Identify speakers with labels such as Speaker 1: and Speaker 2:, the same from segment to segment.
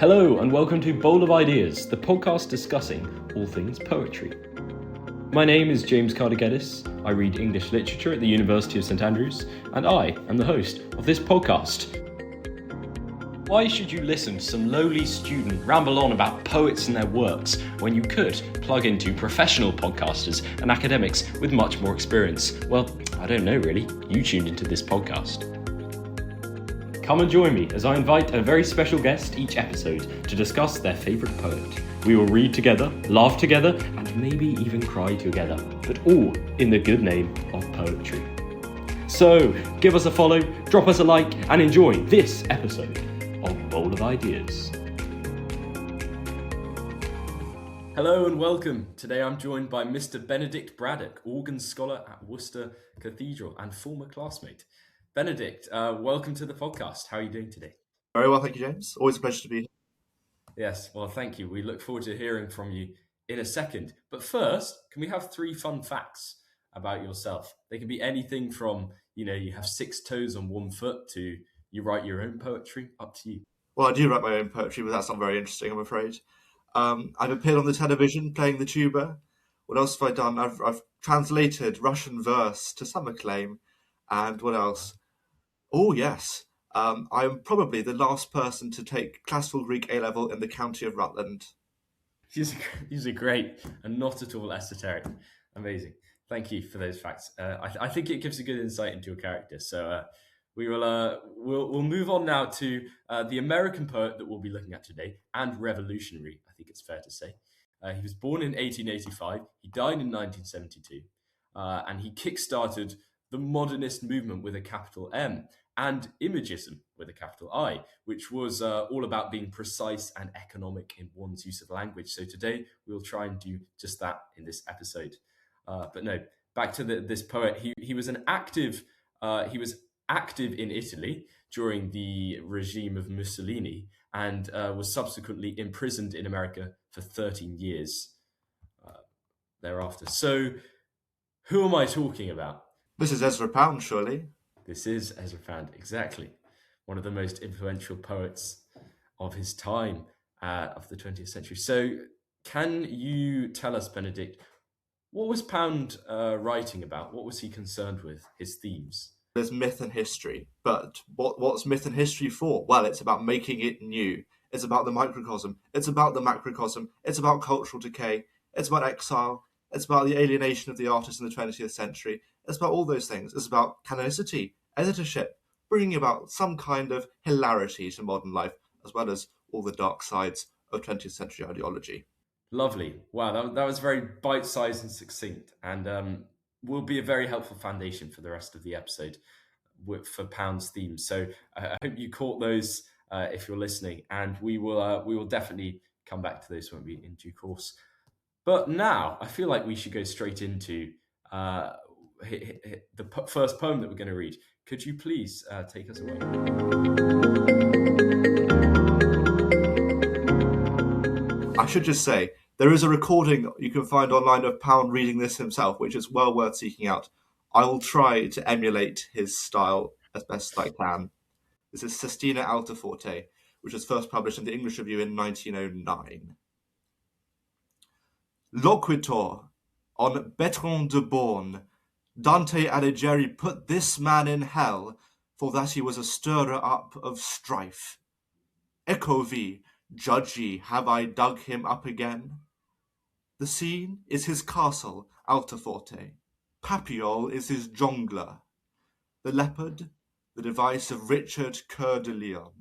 Speaker 1: Hello and welcome to Bowl of Ideas, the podcast discussing all things poetry. My name is James Carter-Geddes. I read English literature at the University of St Andrews, and I am the host of this podcast. Why should you listen to some lowly student ramble on about poets and their works when you could plug into professional podcasters and academics with much more experience? Well, I don't know really. You tuned into this podcast. Come and join me as I invite a very special guest each episode to discuss their favourite poet. We will read together, laugh together, and maybe even cry together, but all in the good name of poetry. So, give us a follow, drop us a like, and enjoy this episode of Bowl of Ideas. Hello and welcome. Today I'm joined by Mr. Benedict Braddock, organ scholar at Worcester Cathedral and former classmate. Benedict, welcome to the podcast. How are you doing today?
Speaker 2: Very well, thank you, James. Always a pleasure to be here.
Speaker 1: Yes, well, thank you. We look forward to hearing from you in a second. But first, can we have 3 fun facts about yourself? They can be anything from, you have 6 toes on 1 foot to you write your own poetry. Up to you.
Speaker 2: Well, I do write my own poetry, but that's not very interesting, I'm afraid. I've appeared on the television playing the tuba. What else have I done? I've translated Russian verse to some acclaim. And what else? Oh, yes. I'm probably the last person to take classical Greek A-level in the county of Rutland.
Speaker 1: These are great and not at all esoteric. Amazing. Thank you for those facts. I think it gives a good insight into your character. So we'll move on now to the American poet that we'll be looking at today, and revolutionary, I think it's fair to say. He was born in 1885. He died in 1972. And he kickstarted the Modernist movement with a capital M, and Imagism with a capital I, which was all about being precise and economic in one's use of language. So today we'll try and do just that in this episode. But no, back to this poet. He was active in Italy during the regime of Mussolini, and was subsequently imprisoned in America for 13 years thereafter. So who am I talking about?
Speaker 2: This is Ezra Pound, surely.
Speaker 1: This is Ezra Pound, exactly. One of the most influential poets of his time, of the 20th century. So can you tell us, Benedict, what was Pound writing about? What was he concerned with, his themes?
Speaker 2: There's myth and history, but what's myth and history for? Well, it's about making it new. It's about the microcosm. It's about the macrocosm. It's about cultural decay. It's about exile. It's about the alienation of the artist in the 20th century. It's about all those things. It's about canonicity, editorship, bringing about some kind of hilarity to modern life, as well as all the dark sides of 20th century ideology.
Speaker 1: Lovely. Wow, that was very bite-sized and succinct, and will be a very helpful foundation for the rest of the episode for Pound's themes. So I hope you caught those if you're listening, and we will definitely come back to those when we in due course. But now I feel like we should go straight into the first poem that we're going to read. Could you please take us away?
Speaker 2: I should just say, there is a recording you can find online of Pound reading this himself, which is well worth seeking out. I will try to emulate his style as best I can. This is Sestina Altaforte, which was first published in the English Review in 1909. Loquitur, on Bertrand de Born, Dante Alighieri put this man in hell, for that he was a stirrer-up of strife. Echo vi, judge ye, have I dug him up again? The scene is his castle, Altaforte. Papiol is his jongler. The leopard, the device of Richard Coeur de Lion.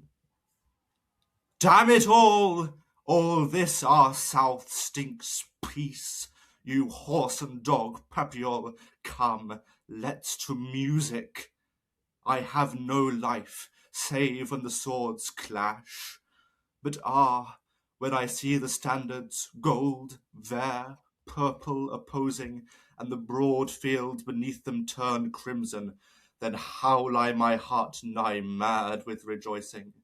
Speaker 2: Damn it all! All this our south stinks peace. You horse and dog, Papiol, come, let's to music. I have no life, save when the swords clash. But when I see the standards, gold, vert, purple opposing, and the broad field beneath them turn crimson, then howl I my heart nigh mad with rejoicing.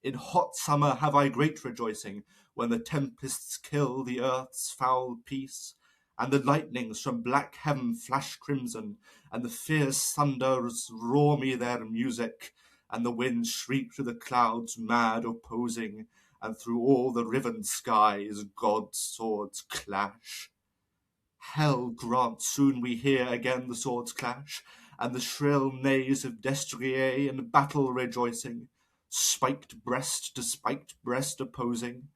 Speaker 2: In hot summer have I great rejoicing, when the tempests kill the earth's foul peace, and the lightnings from black heaven flash crimson, and the fierce thunders roar me their music, and the winds shriek through the clouds mad opposing, and through all the riven skies God's swords clash. Hell grant soon we hear again the swords clash, and the shrill neighs of destrier in battle rejoicing, spiked breast to spiked breast opposing.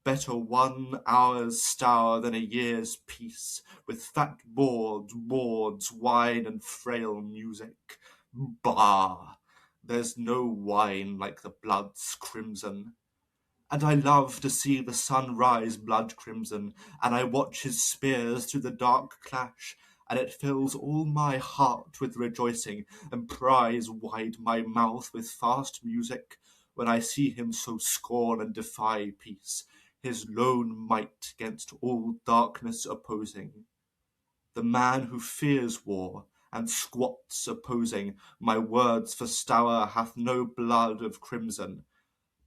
Speaker 2: Better 1 hour's stour than a year's peace, with fat boards, wine, and frail music. Bah! There's no wine like the blood's crimson. And I love to see the sun rise blood crimson, and I watch his spears through the dark clash, and it fills all my heart with rejoicing, and pries wide my mouth with fast music, when I see him so scorn and defy peace, his lone might gainst all darkness opposing. The man who fears war, and squats opposing my words for stour hath no blood of crimson,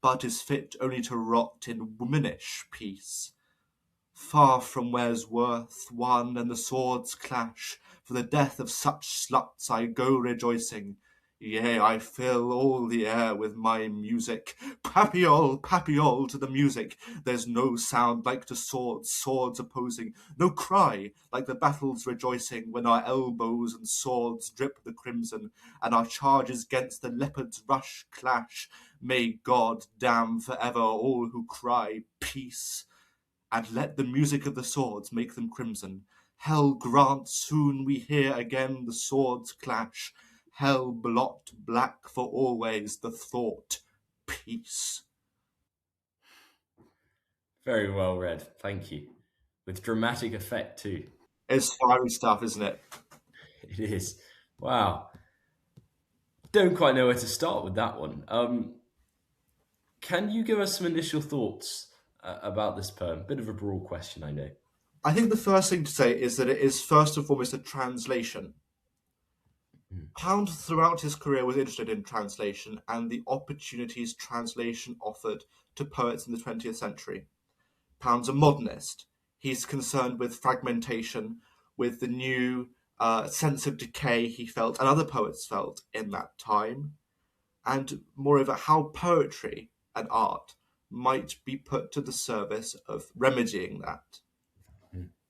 Speaker 2: but is fit only to rot in womanish peace. Far from where's worth won and the swords clash, for the death of such sluts I go rejoicing. Yea, I fill all the air with my music. Papiol, papiol to the music. There's no sound like to swords opposing, no cry like the battle's rejoicing, when our elbows and swords drip the crimson, and our charges gainst the leopard's rush clash. May God damn forever all who cry peace, and let the music of the swords make them crimson. Hell grant soon we hear again the swords clash. Hell blot black for always the thought peace.
Speaker 1: Very well read. Thank you. With dramatic effect too.
Speaker 2: It's fiery stuff, isn't it?
Speaker 1: It is. Wow. Don't quite know where to start with that one. Can you give us some initial thoughts about this poem? Bit of a broad question, I know.
Speaker 2: I think the first thing to say is that it is first and foremost a translation. Pound throughout his career was interested in translation and the opportunities translation offered to poets in the 20th century. Pound's a modernist. He's concerned with fragmentation, with the new sense of decay he felt and other poets felt in that time, and moreover, how poetry and art might be put to the service of remedying that.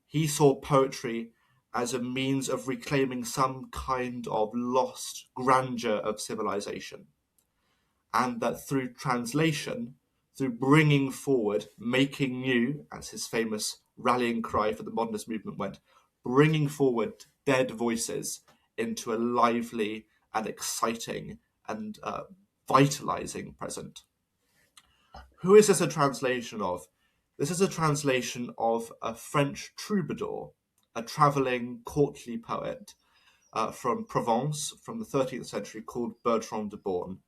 Speaker 2: He saw poetry as a means of reclaiming some kind of lost grandeur of civilization, and that through translation, through bringing forward, making new, as his famous rallying cry for the modernist movement went, bringing forward dead voices into a lively and exciting and vitalizing present. Who is this a translation of? This is a translation of a French troubadour, a travelling courtly poet from Provence from the 13th century called Bertrand de Born.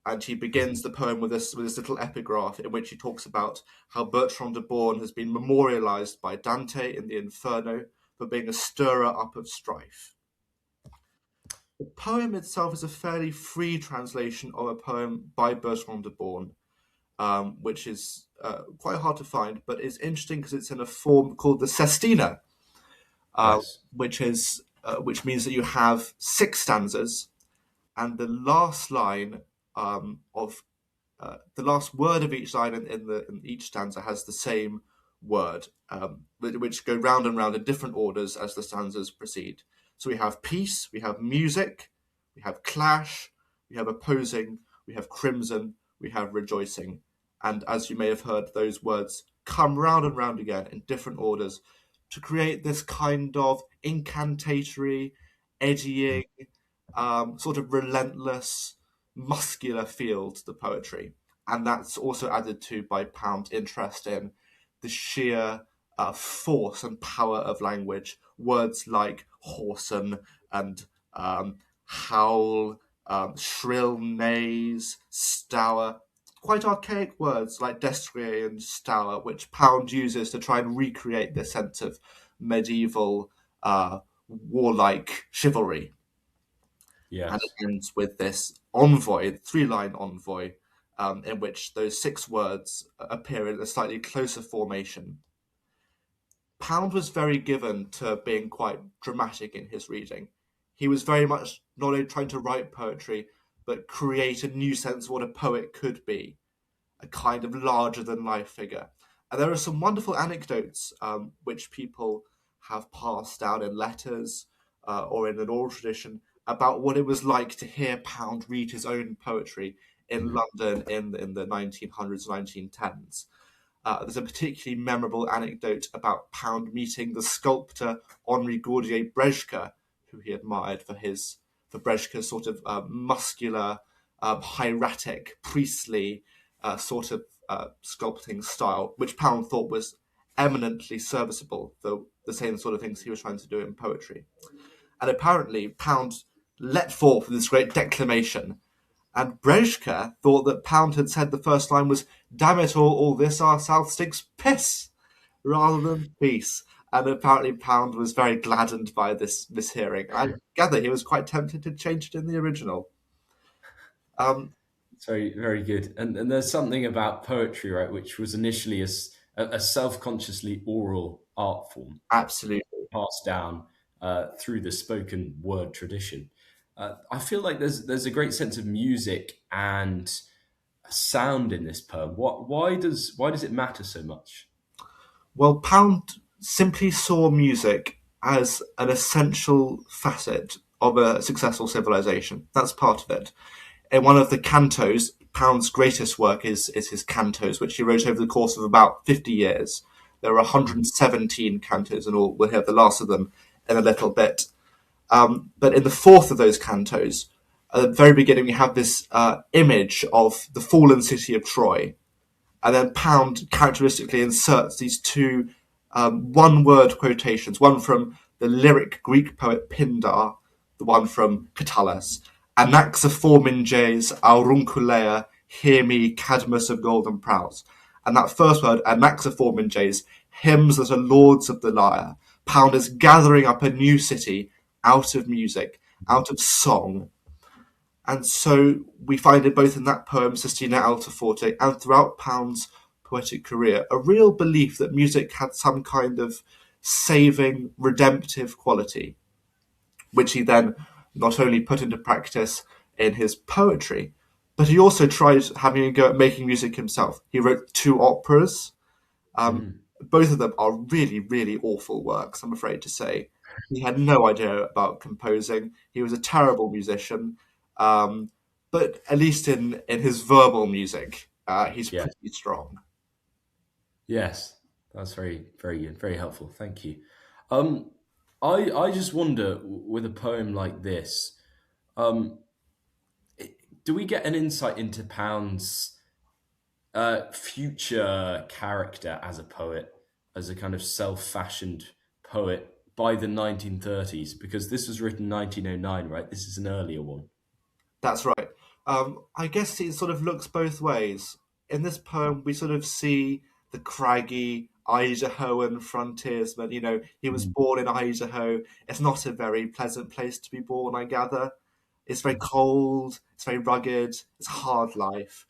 Speaker 2: And he begins the poem with this little epigraph in which he talks about how Bertrand de Born has been memorialized by Dante in the Inferno for being a stirrer up of strife. The poem itself is a fairly free translation of a poem by Bertrand de Born, which is quite hard to find, but it's interesting because it's in a form called the sestina,
Speaker 1: Yes.
Speaker 2: which means that you have 6 stanzas, and the last line of the last word of each line in each stanza has the same word, which go round and round in different orders as the stanzas proceed. So we have peace, we have music, we have clash, we have opposing, we have crimson, we have rejoicing. And as you may have heard, those words come round and round again in different orders to create this kind of incantatory, edgying, sort of relentless, muscular feel to the poetry. And that's also added to by Pound's interest in the sheer force and power of language. Words like whoreson and howl, shrill neighs, stour, quite archaic words like destrier and stour, which Pound uses to try and recreate this sense of medieval warlike chivalry.
Speaker 1: Yes.
Speaker 2: And it ends with this envoy, 3-line envoy, in which those 6 words appear in a slightly closer formation. Pound was very given to being quite dramatic in his reading. He was very much not only trying to write poetry, but create a new sense of what a poet could be. a kind of larger than life figure. And there are some wonderful anecdotes which people have passed down in letters or in an oral tradition about what it was like to hear Pound read his own poetry in
Speaker 1: Mhm.
Speaker 2: London in the 1900s, 1910s. There's a particularly memorable anecdote about Pound meeting the sculptor Henri Gaudier Brejka, who he admired for Brejka's sort of muscular, hieratic, priestly sort of sculpting style, which Pound thought was eminently serviceable for the same sort of things he was trying to do in poetry. And apparently, Pound let forth this great declamation, and Brejka thought that Pound had said the first line was "Damn it all this our South stinks piss," rather than peace. And apparently Pound was very gladdened by this hearing. I gather he was quite tempted to change it in the original. Um,
Speaker 1: It's very, very good. And there's something about poetry, right, which was initially a self-consciously oral art form,
Speaker 2: Absolutely.
Speaker 1: passed down through the spoken word tradition. I feel like there's a great sense of music and sound in this poem. Why does it matter so much?
Speaker 2: Well, Pound simply saw music as an essential facet of a successful civilization. That's part of it. In one of the cantos, Pound's greatest work is his cantos, which he wrote over the course of about 50 years. There are
Speaker 1: Mhm.
Speaker 2: 117 cantos in all. We'll hear the last of them in a little bit. But in the fourth of those cantos, at the very beginning, we have this image of the fallen city of Troy. And then Pound characteristically inserts these two one word quotations, one from the lyric Greek poet Pindar, the one from Catullus. Anaxaforminges aurunculea, hear me, Cadmus of golden prows. And that first word, Anaxaforminges, hymns that are lords of the lyre. Pound is gathering up a new city out of music, out of song, and so we find it both in that poem, Sistina Alta Forte, and throughout Pound's poetic career, a real belief that music had some kind of saving, redemptive quality, which he then not only put into practice in his poetry, but he also tried having a go at making music himself. He wrote two operas. Um,
Speaker 1: Mhm.
Speaker 2: Both of them are really, really awful works, I'm afraid to say. He had no idea about composing. He was a terrible musician. Um, but at least in his verbal music, he's
Speaker 1: Yeah.
Speaker 2: pretty strong.
Speaker 1: Yes, that's very, very good, very helpful. Thank you. Um, I just wonder with a poem like this, um, do we get an insight into Pound's future character as a poet, as a kind of self-fashioned poet by the 1930s? Because this was written 1909, right? This is an earlier one.
Speaker 2: That's right. I guess it sort of looks both ways. In this poem, we sort of see the craggy Idahoan frontiersman. You know, he was
Speaker 1: Mm.
Speaker 2: born in Idaho. It's not a very pleasant place to be born, I gather. It's very
Speaker 1: Mm.
Speaker 2: cold, it's very rugged, it's a hard life.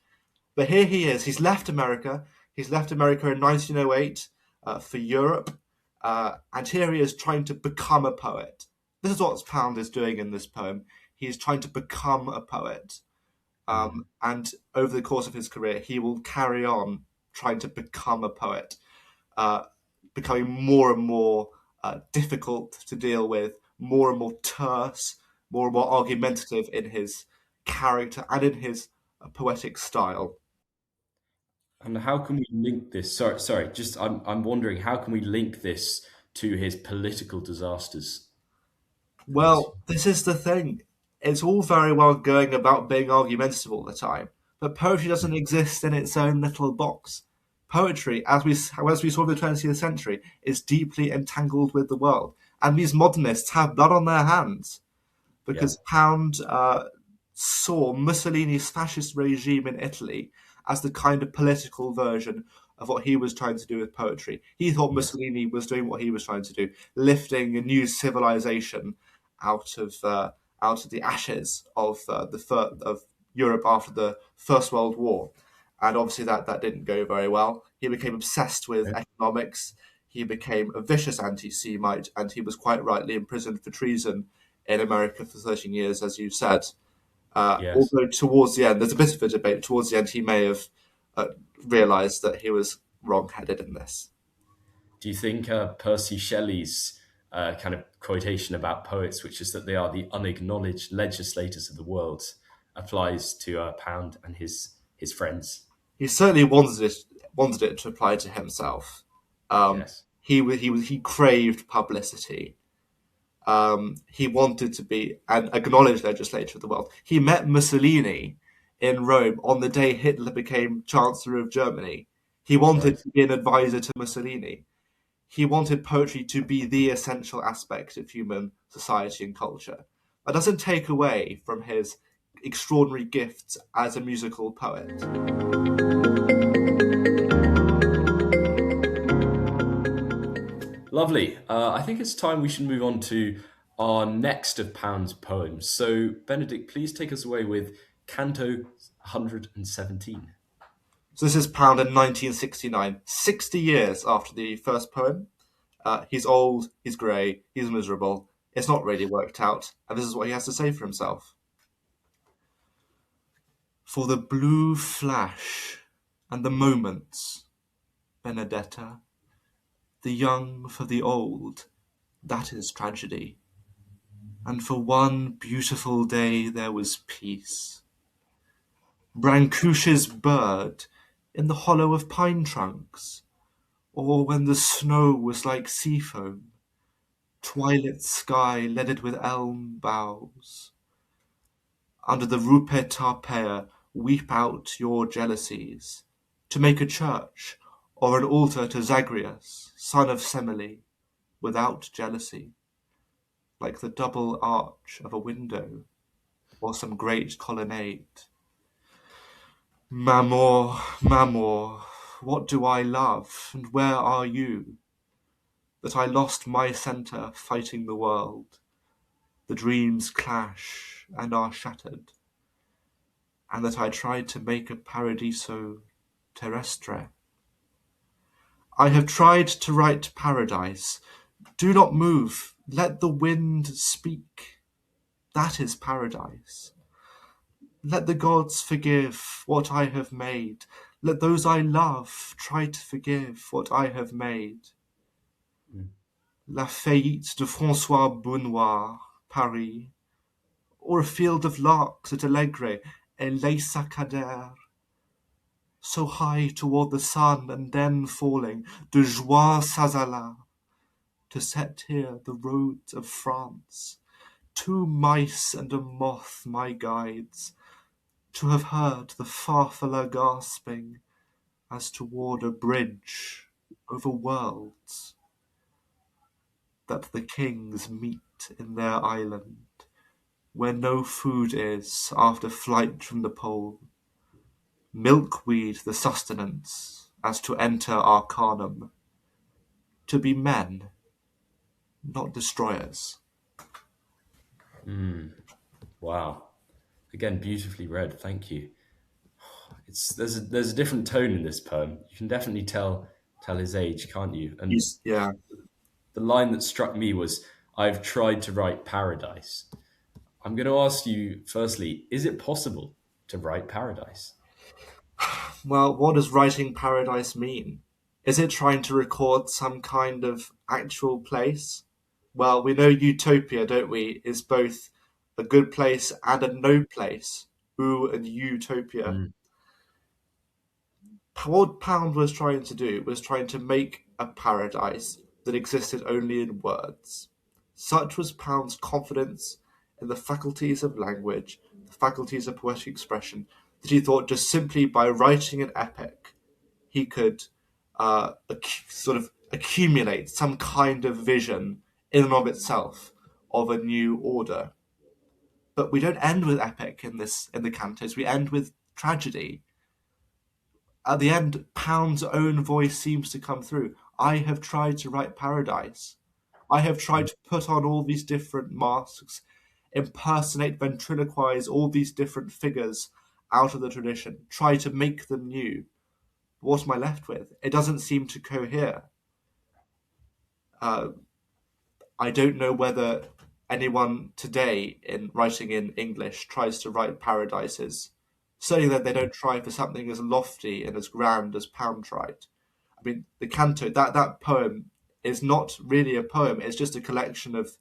Speaker 2: But here he is. He's left America. He's left America in 1908 for Europe. And here he is trying to become a poet. This is what Pound is doing in this poem. He's trying to become a poet.
Speaker 1: Mm.
Speaker 2: And over the course of his career, he will carry on trying to become a poet, uh, becoming more and more difficult to deal with, more and more terse, more and more argumentative in his character and in his poetic style.
Speaker 1: And how can we link this? Sorry. Just I'm wondering how can we link this to his political disasters? Because
Speaker 2: Well, this is the thing. It's all very well going about being argumentative all the time, but poetry doesn't exist in its own little box. Poetry, as we saw in the 20th century, is deeply entangled with the world, and these modernists have blood on their hands
Speaker 1: yeah,
Speaker 2: because Pound saw Mussolini's fascist regime in Italy as the kind of political version of what he was trying to do with poetry. He thought
Speaker 1: yes,
Speaker 2: Mussolini was doing what he was trying to do, lifting a new civilization out of uh, out of the ashes of of Europe after the First World War. And obviously that didn't go very well. He became obsessed with
Speaker 1: okay,
Speaker 2: economics. He became a vicious anti-Semite, and he was quite rightly imprisoned for treason in America for 13 years, as you said.
Speaker 1: yes,
Speaker 2: Although towards the end, there's a bit of a debate. Towards the end, he may have realised that he was wrong-headed in this.
Speaker 1: Do you think Percy Shelley's kind of quotation about poets, which is that they are the unacknowledged legislators of the world, applies to Pound and his friends?
Speaker 2: He certainly wanted it to apply to himself.
Speaker 1: Yes.
Speaker 2: He craved publicity. He wanted to be an acknowledged legislator of the world. He met Mussolini in Rome on the day Hitler became Chancellor of Germany. He wanted
Speaker 1: Right.
Speaker 2: to be an advisor to Mussolini. He wanted poetry to be the essential aspect of human society and culture. That doesn't take away from his extraordinary gifts as a musical poet.
Speaker 1: Lovely. I think it's time we should move on to our next of Pound's poems. So, Benedict, please take us away with Canto 117.
Speaker 2: So this is Pound in 1969, 60 years after the first poem. He's old, he's grey, he's miserable. It's not really worked out, and this is what he has to say for himself. For the blue flash and the moments, Benedetta, the young for the old, that is tragedy. And for one beautiful day there was peace. Brancuse's bird in the hollow of pine trunks, or when the snow was like sea foam, twilit sky leaded with elm boughs. Under the Rupe Tarpea weep out your jealousies, to make a church or an altar to Zagreus, son of Semele, without jealousy, like the double arch of a window or some great colonnade. Mamor, Mamor, what do I love, and where are you? That I lost my centre fighting the world. The dreams clash and are shattered, and that I tried to make a paradiso terrestre. I have tried to write paradise. Do not move, let the wind speak. That is paradise. Let the gods forgive what I have made. Let those I love try to forgive what I have made.
Speaker 1: Mm.
Speaker 2: La Faillite de François Benoit, Paris, or a field of larks at Allegre and Les Saccadères, so high toward the sun and then falling, de Juin Sazala, to set here the roads of France, two mice and a moth my guides, to have heard the farfalle gasping as toward a bridge over worlds, that the kings meet in their island, where no food is after flight from the pole, milkweed the sustenance, as to enter Arcanum, to be men, not destroyers.
Speaker 1: Wow. Again, beautifully read. Thank you. There's a different tone in this poem. You can definitely tell his age, can't you? And
Speaker 2: Yeah.
Speaker 1: the line that struck me was, "I've tried to write paradise." I'm going to ask you firstly, is it possible to write paradise?
Speaker 2: Well, what does writing paradise mean? Is it trying to record some kind of actual place? Well, we know utopia, don't we, is both a good place and a no place. Oo and utopia.
Speaker 1: Mm.
Speaker 2: What Pound was trying to do was trying to make a paradise that existed only in words. Such was Pound's confidence in the faculties of language, the faculties of poetic expression, that he thought just simply by writing an epic, he could sort of accumulate some kind of vision in and of itself of a new order. But we don't end with epic in the cantos. We end with tragedy. At the end, Pound's own voice seems to come through. I have tried to write paradise. I have tried to put on all these different masks, impersonate, ventriloquize all these different figures out of the tradition, try to make them new. What am I left with? It doesn't seem to cohere. Uh, I don't know whether anyone today in writing in English tries to write paradises Certainly that they don't try for something as lofty and as grand as Pound tried. I mean, the canto, that poem is not really a poem, it's just a collection of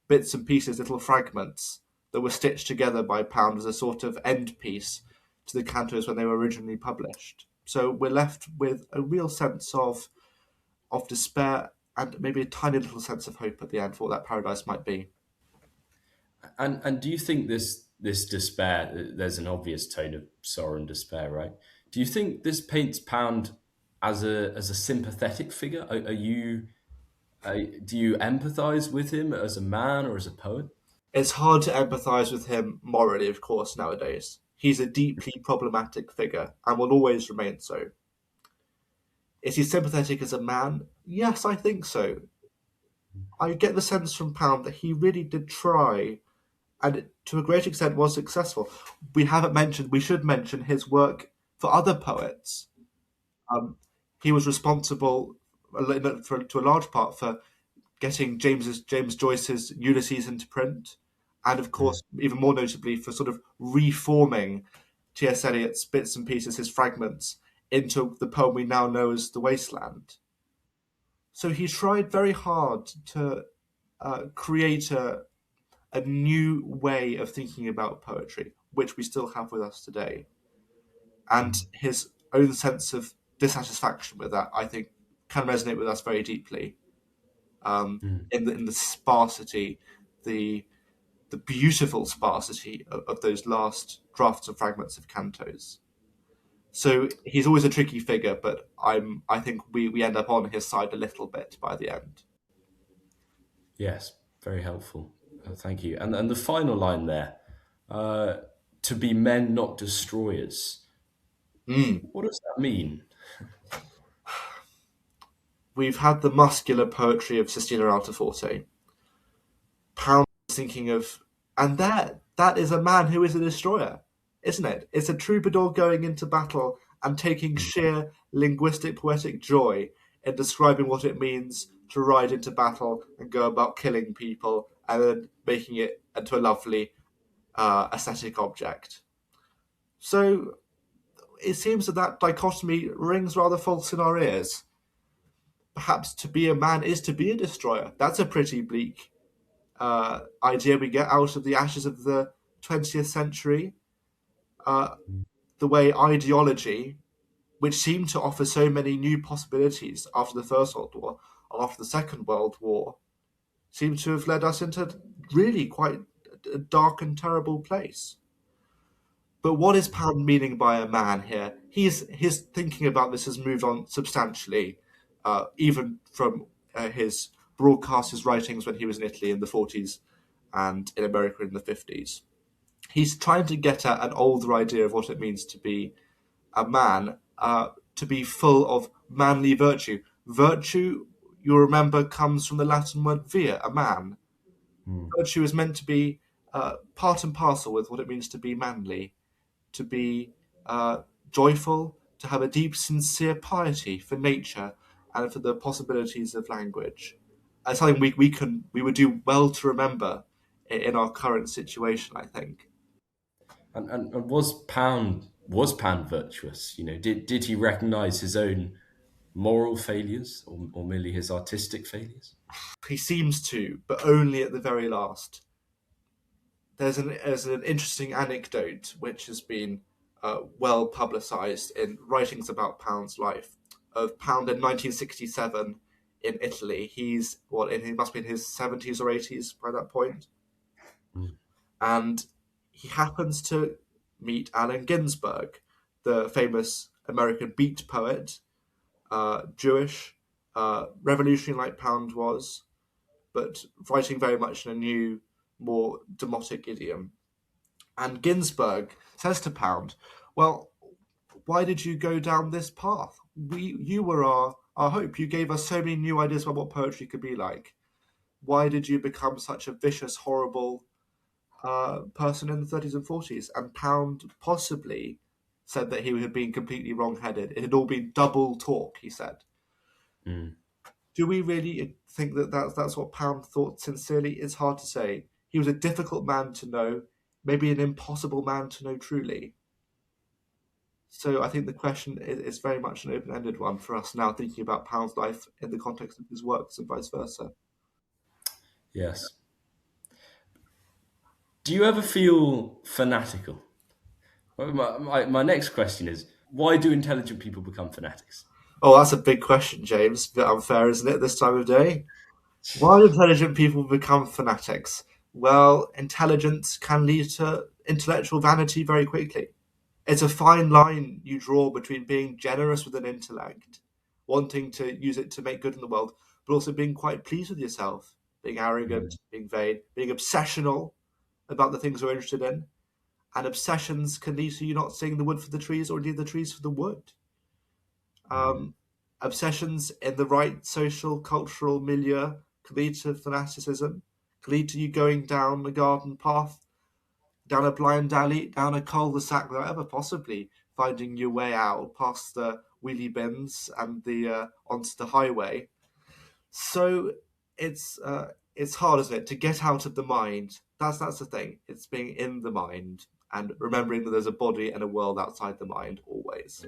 Speaker 2: bits and pieces, little fragments that were stitched together by Pound as a sort of end piece to the cantos when they were originally published. So we're left with a real sense of despair and maybe a tiny little sense of hope at the end for what that paradise might be.
Speaker 1: And do you think this despair? There's an obvious tone of sorrow and despair, right? Do you think this paints Pound as a sympathetic figure? Are you do you empathize with him as a man or as a poet?
Speaker 2: It's hard to empathise with him morally, of course, nowadays. He's a deeply problematic figure and will always remain so. Is he sympathetic as a man? Yes, I think so. I get the sense from Pound that he really did try and to a great extent was successful. We should mention his work for other poets. Um, he was responsible to a large part for getting James Joyce's Ulysses into print, and of
Speaker 1: Mm.
Speaker 2: course, even more notably, for sort of reforming T.S. Eliot's bits and pieces, his fragments, into the poem we now know as The Wasteland. So he tried very hard to create a new way of thinking about poetry, which we still have with us today. And
Speaker 1: Mm.
Speaker 2: his own sense of dissatisfaction with that, I think, can resonate with us very deeply.
Speaker 1: Mm.
Speaker 2: In the sparsity, the the beautiful sparsity of those last drafts and fragments of cantos. So he's always a tricky figure, but I think we end up on his side a little bit by the end.
Speaker 1: Yes, very helpful. Thank you. And the final line there, uh, to be men, not destroyers.
Speaker 2: Mm.
Speaker 1: What does that mean?
Speaker 2: We've had the muscular poetry of Sistina Altaforte. Pound is thinking of, and that is a man who is a destroyer, isn't it? It's a troubadour going into battle and taking
Speaker 1: Mm.
Speaker 2: sheer linguistic poetic joy in describing what it means to ride into battle and go about killing people and then making it into a lovely aesthetic object. So it seems that that dichotomy rings rather false in our ears. Perhaps to be a man is to be a destroyer. That's a pretty bleak idea we get out of the ashes of the 20th century. Uh, the way ideology, which seemed to offer so many new possibilities after the First World War, after the Second World War, seemed to have led us into really quite a dark and terrible place. But what is Pound meaning by a man here? His thinking about this has moved on substantially, even from his broadcast, his writings when he was in Italy in the 40s and in America in the 50s. He's trying to get at an older idea of what it means to be a man, to be full of manly virtue. Virtue, you'll remember, comes from the Latin word via, a man.
Speaker 1: Mm.
Speaker 2: Virtue is meant to be part and parcel with what it means to be manly, to be joyful, to have a deep, sincere piety for nature and for the possibilities of language. It's something we would do well to remember in our current situation, I think.
Speaker 1: And was Pound virtuous? Did he recognize his own moral failures or merely his artistic failures?
Speaker 2: He seems to, but only at the very last. There's an interesting anecdote which has been well publicised in writings about Pound's life of Pound in 1967 in Italy. He's he must be in his 70s or 80s by that point,
Speaker 1: Mm.
Speaker 2: and he happens to meet Allen Ginsberg, the famous American beat poet, Jewish, revolutionary like Pound was, but writing very much in a new, more demotic idiom. And Ginsberg says to Pound, "Well, why did you go down this path? You were our hope. You gave us so many new ideas about what poetry could be like. Why did you become such a vicious, horrible person in the 30s and 40s?" And Pound possibly said that he had been completely wrong-headed. It had all been double talk, he said.
Speaker 1: Mm.
Speaker 2: Do we really think that that's what Pound thought sincerely? It's hard to say. He was a difficult man to know, maybe an impossible man to know truly. So I think the question is very much an open-ended one for us now, thinking about Pound's life in the context of his works and vice versa.
Speaker 1: Yes. Do you ever feel fanatical? Well, my next question is, why do intelligent people become fanatics?
Speaker 2: Oh, that's a big question, James. A bit unfair, isn't it, this time of day? Why do intelligent people become fanatics? Well, intelligence can lead to intellectual vanity very quickly. It's a fine line you draw between being generous with an intellect, wanting to use it to make good in the world, but also being quite pleased with yourself, being arrogant,
Speaker 1: Mm.
Speaker 2: being vain, being obsessional about the things you're interested in. And obsessions can lead to you not seeing the wood for the trees or indeed the trees for the wood.
Speaker 1: Mm.
Speaker 2: Um, Obsessions in the right social, cultural milieu can lead to fanaticism, can lead to you going down a garden path, down a blind alley, down a cul-de-sac, without ever possibly finding your way out past the wheelie bins and the onto the highway. So it's hard, isn't it, to get out of the mind? That's the thing. It's being in the mind and remembering that there's a body and a world outside the mind always.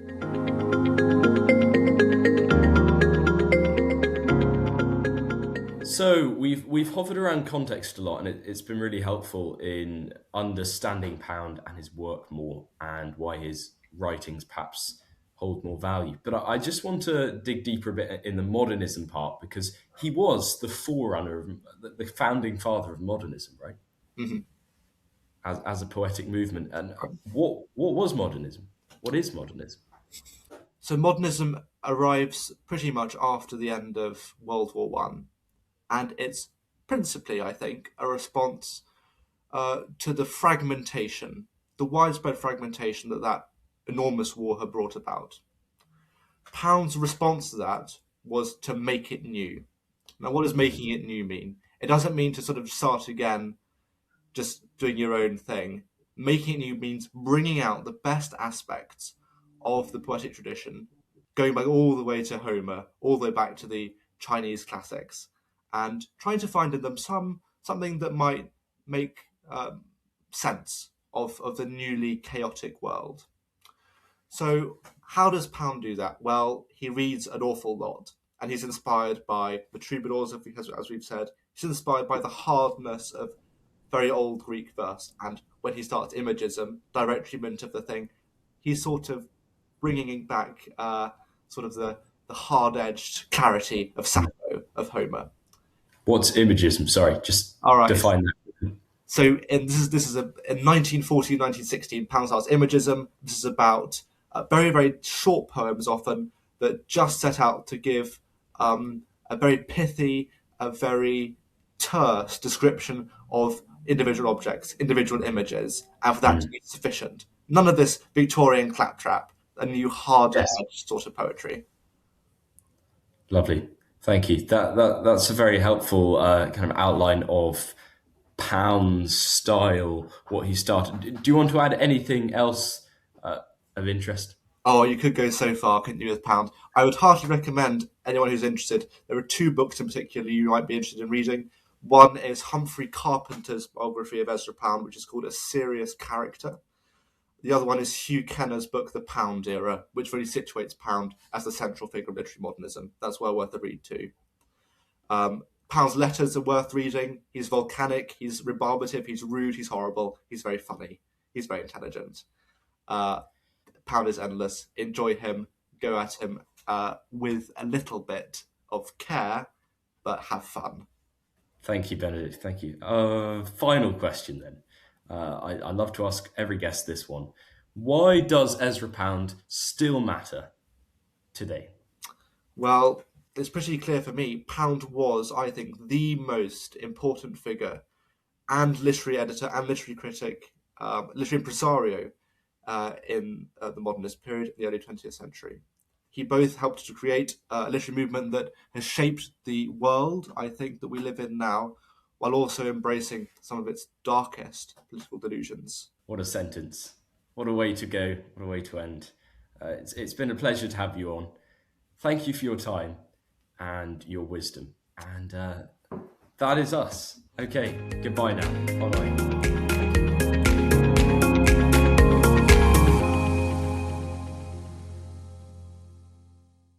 Speaker 1: So we've hovered around context a lot, and it's been really helpful in understanding Pound and his work more, and why his writings perhaps hold more value. But I just want to dig deeper a bit in the modernism part, because he was the forerunner of the founding father of modernism, right?
Speaker 2: Mhm.
Speaker 1: As a poetic movement. And what was modernism? What is modernism?
Speaker 2: So modernism arrives pretty much after the end of World War One, and it's principally, I think, a response to the fragmentation, the widespread fragmentation that that enormous war had brought about. Pound's response to that was to make it new. Now, what does
Speaker 1: Mm.
Speaker 2: making it new mean? It doesn't mean to sort of start again, just doing your own thing. Making it new means bringing out the best aspects of the poetic tradition, going back all the way to Homer, all the way back to the Chinese classics, and trying to find in them something that might make sense of the newly chaotic world. So, how does Pound do that? Well, he reads an awful lot, and he's inspired by the troubadours, as we've said. He's inspired by the hardness of very old Greek verse, and when he starts imagism, direct treatment of the thing, he's sort of bringing back sort of the hard-edged clarity of Sappho, of Homer.
Speaker 1: What's imagism? Sorry, just
Speaker 2: All right,
Speaker 1: define that.
Speaker 2: so this is in 1914, 1916, Pound starts imagism. This is about very, very short poems often that just set out to give a very pithy, a very terse description of individual objects, individual images, and for that to
Speaker 1: Mm.
Speaker 2: be sufficient. None of this Victorian claptrap, a new
Speaker 1: Yes.
Speaker 2: hard-edged sort of poetry.
Speaker 1: Lovely. Thank you. That's a very helpful kind of outline of Pound's style, what he started. Do you want to add anything else of interest?
Speaker 2: Oh, you could go so far, couldn't you, with Pound? I would heartily recommend anyone who's interested. There are two books in particular you might be interested in reading. One is Humphrey Carpenter's biography of Ezra Pound, which is called A Serious Character. The other one is Hugh Kenner's book, The Pound Era, which really situates Pound as the central figure of literary modernism. That's well worth a read too. Pound's letters are worth reading. He's volcanic, he's rebarbative, he's rude, he's horrible, he's very funny, he's very intelligent. Uh, Pound is endless. Enjoy him. Go at him with a little bit of care, but have fun.
Speaker 1: Thank you, Benedict. Thank you. Final question then. I love to ask every guest this one. Why does Ezra Pound still matter today?
Speaker 2: Well, it's pretty clear for me. Pound was, I think, the most important figure and literary editor and literary critic, literary impresario in the modernist period, the early 20th century. He both helped to create a literary movement that has shaped the world, I think, that we live in now, while also embracing some of its darkest political delusions.
Speaker 1: What a sentence. What a way to go. What a way to end. It's been a pleasure to have you on. Thank you for your time and your wisdom. And that is us. Okay, goodbye now. Bye bye.